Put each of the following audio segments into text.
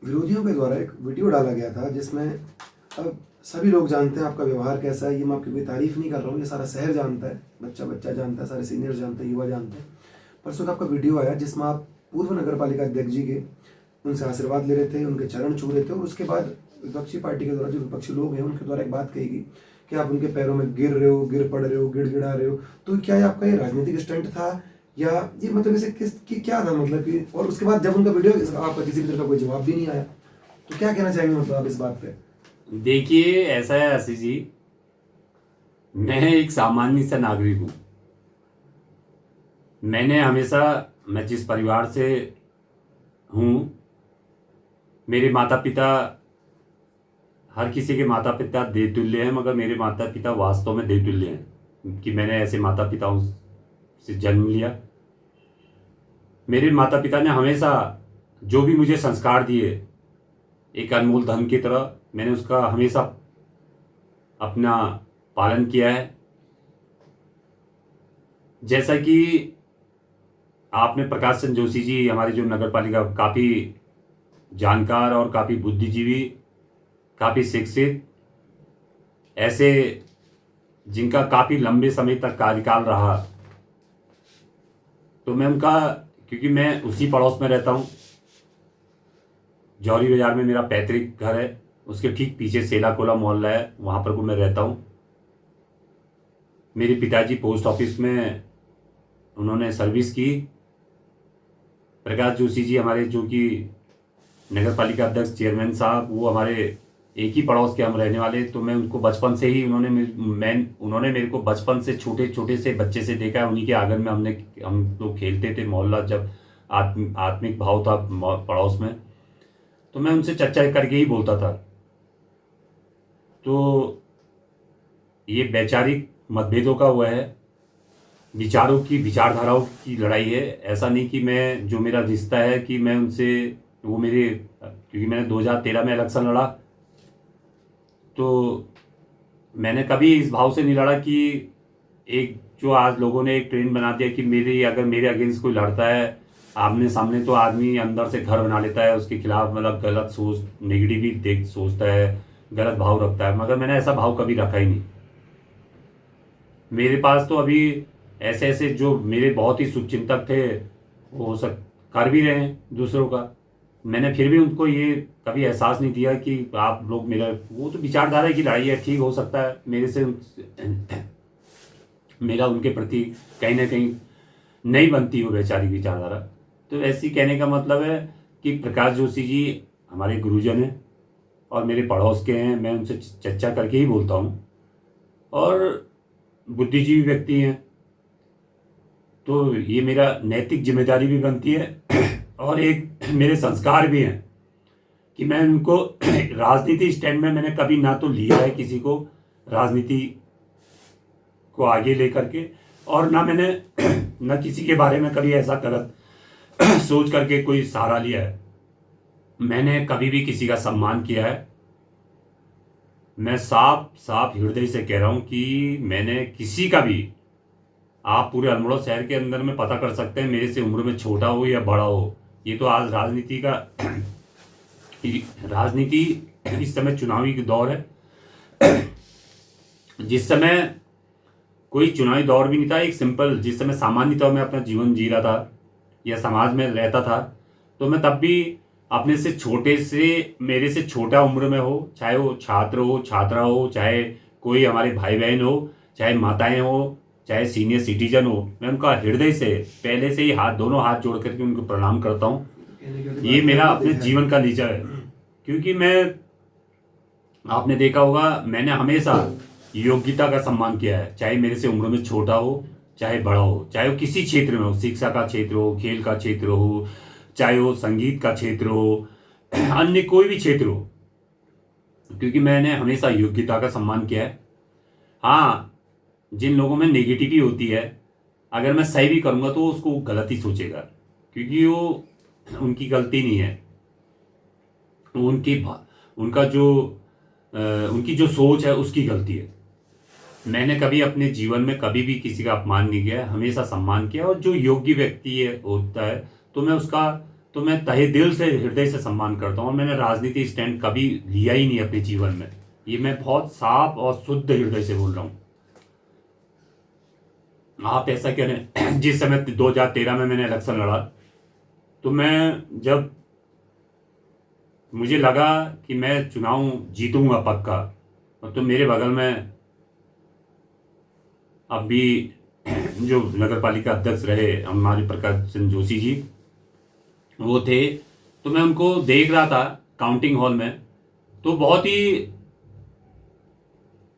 विरोधियों के द्वारा एक वीडियो डाला गया था जिसमें, अब सभी लोग जानते हैं आपका व्यवहार कैसा है, ये मैं आपकी कोई तारीफ नहीं कर रहा हूँ, ये सारा शहर जानता है, बच्चा बच्चा जानता है, सारे सीनियर जानते हैं, युवा जानते हैं। परसों का आपका वीडियो आया जिसमें आप पूर्व नगर पालिका अध्यक्ष जी के उनसे आशीर्वाद ले रहे थे, उनके चरण छू रहे थे, और उसके बाद विपक्षी पार्टी के द्वारा, जो विपक्षी लोग हैं उनके द्वारा एक बात कही गई कि आप उनके पैरों में गिर रहे हो, गिर पड़ रहे हो, गिड़गिड़ा रहे हो। तो क्या ये आपका ये राजनीतिक स्टंट था, या ये मतलब इसे किस की क्या था, मतलब कि, और उसके बाद जब उनका वीडियो आपका किसी भी तरह का कोई जवाब भी नहीं आया, तो क्या कहना चाहेंगे मतलब आप इस बात पे? देखिए, ऐसा है आशीष जी, मैं एक सामान्य सा नागरिक हूँ। मैंने हमेशा, मैं जिस परिवार से हूँ, मेरे माता पिता, हर किसी के माता पिता देवतुल्य हैं, मगर मेरे माता पिता वास्तव में देवतुल्य हैं कि मैंने ऐसे माता पिताओं से जन्म लिया। मेरे माता पिता ने हमेशा जो भी मुझे संस्कार दिए, एक अनमोल धन की तरह, मैंने उसका हमेशा अपना पालन किया है। जैसा कि आपने प्रकाश चंद्र जोशी जी, हमारे जो नगर पालिका, काफ़ी जानकार और काफ़ी बुद्धिजीवी, काफ़ी शिक्षित, ऐसे जिनका काफ़ी लंबे समय तक कार्यकाल रहा, तो मैं उनका, क्योंकि मैं उसी पड़ोस में रहता हूँ, जौहरी बाजार में मेरा पैतृक घर है, उसके ठीक पीछे सेला कोला मोहल्ला है, वहाँ पर को मैं रहता हूँ। मेरे पिताजी पोस्ट ऑफिस में उन्होंने सर्विस की। प्रकाश जोशी जी हमारे, जो कि नगर पालिका अध्यक्ष चेयरमैन साहब, वो हमारे एक ही पड़ोस के हम रहने वाले। तो मैं उनको बचपन से ही, उन्होंने मेरे को बचपन से, छोटे छोटे से बच्चे से देखा है। उन्हीं के आंगन में हम लोग खेलते थे, मोहल्ला जब आत्मिक भाव था पड़ोस में, तो मैं उनसे चर्चा करके ही बोलता था। तो ये वैचारिक मतभेदों का हुआ है, विचारों की, विचारधाराओं की लड़ाई है। ऐसा नहीं कि मैं, जो मेरा रिश्ता है कि मैं उनसे, वो मेरे, क्योंकि मैंने 2013 में इलेक्शन लड़ा, तो मैंने कभी इस भाव से नहीं लड़ा कि एक, जो आज लोगों ने एक ट्रेंड बना दिया कि अगर मेरे अगेंस्ट कोई लड़ता है आमने सामने, तो आदमी अंदर से घर बना लेता है उसके खिलाफ, मतलब गलत सोच, नेगेटिव ही देख सोचता है, गलत भाव रखता है। मगर मैंने ऐसा भाव कभी रखा ही नहीं। मेरे पास तो अभी ऐसे ऐसे जो मेरे बहुत ही शुभचिंतक थे, वो सब कर भी रहे हैं दूसरों का। मैंने फिर भी उनको ये कभी एहसास नहीं दिया कि आप लोग मेरा, वो तो विचारधारा की लड़ाई है, ठीक हो सकता है मेरे से मेरा उनके प्रति कहीं ना कहीं नहीं बनती वो वैचारिक विचारधारा। तो ऐसी कहने का मतलब है कि प्रकाश जोशी जी हमारे गुरुजन हैं और मेरे पड़ोस के हैं, मैं उनसे चर्चा करके ही बोलता हूँ, और बुद्धिजीवी व्यक्ति हैं। तो ये मेरा नैतिक जिम्मेदारी भी बनती है और एक मेरे संस्कार भी हैं कि मैं उनको राजनीति स्टैंड में मैंने कभी ना तो लिया है किसी को, राजनीति को आगे लेकर के, और ना मैंने न किसी के बारे में कभी ऐसा गलत सोच करके कोई सहारा लिया है। मैंने कभी भी किसी का सम्मान किया है। मैं साफ साफ हृदय से कह रहा हूं कि मैंने किसी का भी, आप पूरे अल्मोड़ा शहर के अंदर में पता कर सकते हैं, मेरे से उम्र में छोटा हो या बड़ा हो, ये तो आज राजनीति का राजनीति इस समय चुनावी दौर है। जिस समय कोई चुनावी दौर भी नहीं था, एक सिंपल, जिस समय सामान्य तौर में अपना जीवन जी रहा था या समाज में रहता था, तो मैं तब भी अपने से छोटे से, मेरे से छोटा उम्र में हो, चाहे वो छात्र हो, छात्रा हो, चाहे कोई हमारे भाई बहन हो, चाहे माताएं हो, चाहे सीनियर सिटीजन हो, मैं उनका हृदय से पहले से ही दोनों हाथ जोड़ करके उनको प्रणाम करता हूँ। ये मेरा अपने जीवन का नेचर है। क्योंकि मैं, आपने देखा होगा, मैंने हमेशा योग्यता का सम्मान किया है, चाहे मेरे से उम्र में छोटा हो, चाहे बड़ा हो, चाहे वो किसी क्षेत्र में हो, शिक्षा का क्षेत्र हो, खेल का क्षेत्र हो, चाहे वो संगीत का क्षेत्र हो, अन्य कोई भी क्षेत्र हो, क्योंकि मैंने हमेशा योग्यता का सम्मान किया है। हाँ, जिन लोगों में नेगेटिविटी होती है, अगर मैं सही भी करूँगा तो उसको गलत ही सोचेगा, क्योंकि वो उनकी गलती नहीं है, उनकी उनका जो उनकी जो सोच है उसकी गलती है। मैंने कभी अपने जीवन में कभी भी किसी का अपमान नहीं किया, हमेशा सम्मान किया, और जो योग्य व्यक्ति है होता है तो मैं उसका तो मैं तहे दिल से हृदय से सम्मान करता हूँ। और मैंने राजनीति स्टैंड कभी लिया ही नहीं अपने जीवन में। ये मैं बहुत साफ और शुद्ध हृदय से बोल रहा हूँ। आप ऐसा कह रहे हैं जिस समय 2013 में मैंने इलेक्शन लड़ा, तो मैं जब मुझे लगा कि मैं चुनाव जीतूंगा पक्का, तो मेरे बगल में अभी जो नगर पालिका अध्यक्ष रहे हमारे प्रकाश चंद्र जोशी जी, वो थे। तो मैं उनको देख रहा था काउंटिंग हॉल में, तो बहुत ही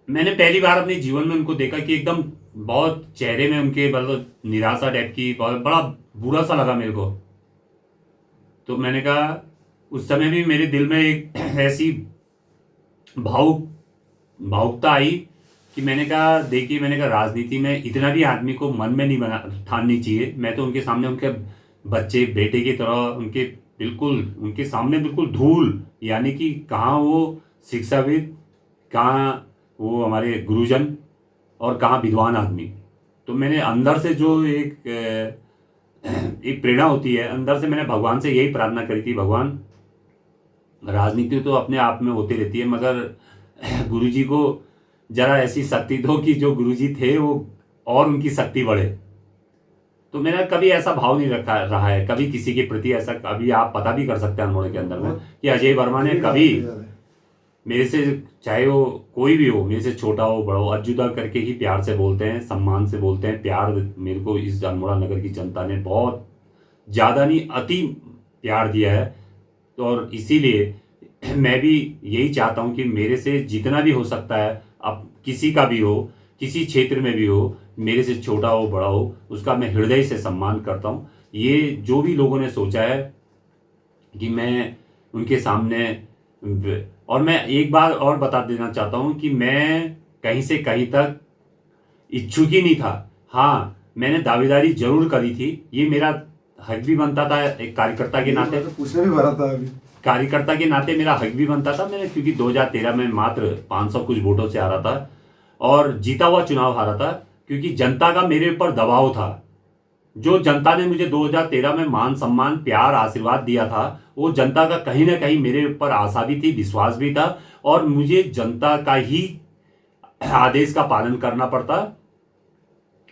मैंने पहली बार अपने जीवन में उनको देखा कि एकदम बहुत चेहरे में उनके मतलब निराशा टाइप की, बहुत बड़ा बुरा सा लगा मेरे को। तो मैंने कहा, उस समय भी मेरे दिल में एक ऐसी भावुकता आई कि मैंने कहा, देखिए, मैंने कहा राजनीति में इतना भी आदमी को मन में नहीं बना ठाननी चाहिए। मैं तो उनके सामने उनके बच्चे बेटे की तरह उनके सामने बिल्कुल धूल, यानी कि कहाँ वो शिक्षाविद, कहाँ वो हमारे गुरुजन, और कहाँ विद्वान आदमी। तो मैंने अंदर से जो एक प्रेरणा होती है, अंदर से मैंने भगवान से यही प्रार्थना करी थी, भगवान, राजनीति तो अपने आप में होती रहती है, मगर गुरुजी को जरा ऐसी शक्ति दो कि जो गुरुजी थे वो और उनकी शक्ति बढ़े। तो मेरा कभी ऐसा भाव नहीं रहा है कभी किसी के प्रति ऐसा। कभी आप पता भी कर सकते हैं अनमोल के अंदर में कि अजय वर्मा ने कभी मेरे से, चाहे वो कोई भी हो, मेरे से छोटा हो बड़ा हो, अज्जुदा करके ही प्यार से बोलते हैं, सम्मान से बोलते हैं। प्यार मेरे को इस अल्मोड़ा नगर की जनता ने बहुत ज़्यादा नहीं, अति प्यार दिया है। तो और इसीलिए मैं भी यही चाहता हूँ कि मेरे से जितना भी हो सकता है, अब किसी का भी हो, किसी क्षेत्र में भी हो, मेरे से छोटा हो बड़ा हो, उसका मैं हृदय से सम्मान करता हूँ। ये जो भी लोगों ने सोचा है कि मैं उनके सामने, और मैं एक बार और बता देना चाहता हूँ कि मैं कहीं से कहीं तक इच्छुक ही नहीं था। हाँ, मैंने दावेदारी जरूर करी थी, ये मेरा हक भी बनता था एक कार्यकर्ता के नाते। तो पूछने भी भरा था अभी, कार्यकर्ता के नाते मेरा हक भी बनता था। मैंने, क्योंकि 2013 में मात्र 500 कुछ वोटों से हारा था और जीता हुआ चुनाव हारा था, क्योंकि जनता का मेरे ऊपर दबाव था। जो जनता ने मुझे 2013 में मान सम्मान प्यार आशीर्वाद दिया था, वो जनता का कहीं ना कहीं मेरे ऊपर आशा भी थी, विश्वास भी था, और मुझे जनता का ही आदेश का पालन करना पड़ता,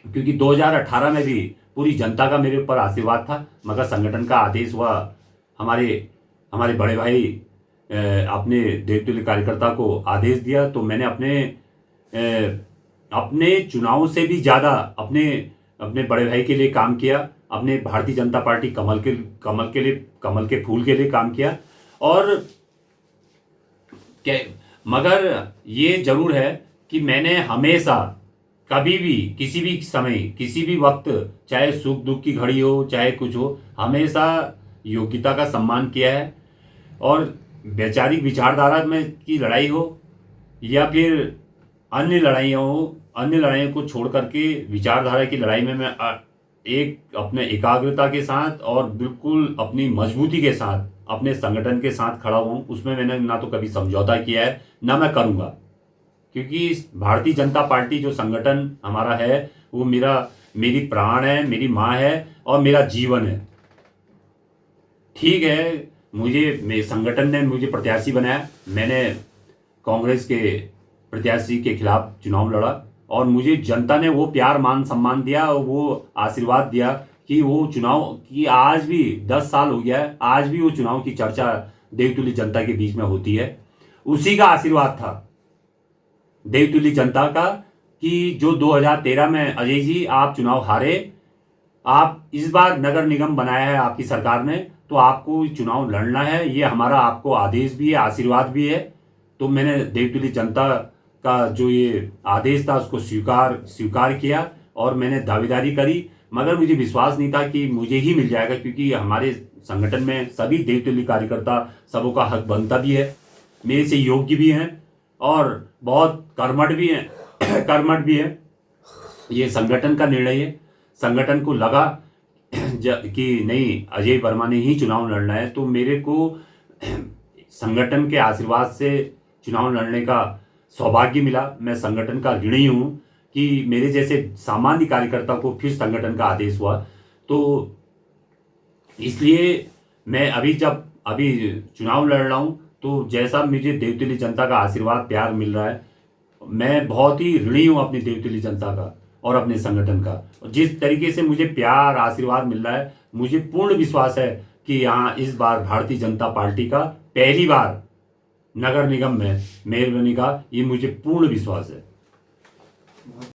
क्योंकि 2018 में भी पूरी जनता का मेरे ऊपर आशीर्वाद था, मगर संगठन का आदेश हुआ। हमारे बड़े भाई अपने देवतुल्य कार्यकर्ता को आदेश दिया, तो मैंने अपने चुनाव से भी ज़्यादा अपने बड़े भाई के लिए काम किया, अपने भारतीय जनता पार्टी कमल के फूल के लिए काम किया। और मगर ये जरूर है कि मैंने हमेशा कभी भी किसी भी समय किसी भी वक्त, चाहे सुख दुख की घड़ी हो चाहे कुछ हो, हमेशा योग्यता का सम्मान किया है। और वैचारिक विचारधारा में की लड़ाई हो या फिर अन्य लड़ाइयों को छोड़ करके विचारधारा की लड़ाई में मैं एक अपने एकाग्रता के साथ और बिल्कुल अपनी मजबूती के साथ अपने संगठन के साथ खड़ा हूँ। उसमें मैंने ना तो कभी समझौता किया है, ना मैं करूँगा, क्योंकि भारतीय जनता पार्टी जो संगठन हमारा है वो मेरी प्राण है, मेरी माँ है और मेरा जीवन है। ठीक है, मेरे संगठन ने मुझे प्रत्याशी बनाया, मैंने कांग्रेस के प्रत्याशी के खिलाफ चुनाव लड़ा और मुझे जनता ने वो प्यार मान सम्मान दिया और वो आशीर्वाद दिया कि वो चुनाव की, आज भी 10 साल हो गया है, आज भी वो चुनाव की चर्चा देवतुल्य जनता के बीच में होती है। उसी का आशीर्वाद था देवतुल्य जनता का कि जो 2013 में अजय जी आप चुनाव हारे, आप इस बार नगर निगम बनाया है आपकी सरकार ने, तो आपको चुनाव लड़ना है, ये हमारा आपको आदेश भी है, आशीर्वाद भी है। तो मैंने देवतुल्य जनता का जो ये आदेश था उसको स्वीकार किया और मैंने दावेदारी करी, मगर मुझे विश्वास नहीं था कि मुझे ही मिल जाएगा, क्योंकि हमारे संगठन में सभी देवतुल्य कार्यकर्ता सबों का हक बनता भी है, मेरे से योग्य भी हैं और बहुत कर्मठ भी हैं। ये संगठन का निर्णय है। संगठन को लगा कि नहीं, अजय वर्मा ने ही चुनाव लड़ना है, तो मेरे को संगठन के आशीर्वाद से चुनाव लड़ने का सौभाग्य मिला। मैं संगठन का ऋणी हूँ कि मेरे जैसे सामान्य कार्यकर्ता को फिर संगठन का आदेश हुआ। तो इसलिए मैं अभी चुनाव लड़ रहा हूँ, तो जैसा मुझे देवतुल्य जनता का आशीर्वाद प्यार मिल रहा है, मैं बहुत ही ऋणी हूँ अपनी देवतुल्य जनता का और अपने संगठन का। और जिस तरीके से मुझे प्यार आशीर्वाद मिल रहा है, मुझे पूर्ण विश्वास है कि यहाँ इस बार भारतीय जनता पार्टी का पहली बार नगर निगम में मेयर बनेगा, ये मुझे पूर्ण विश्वास है।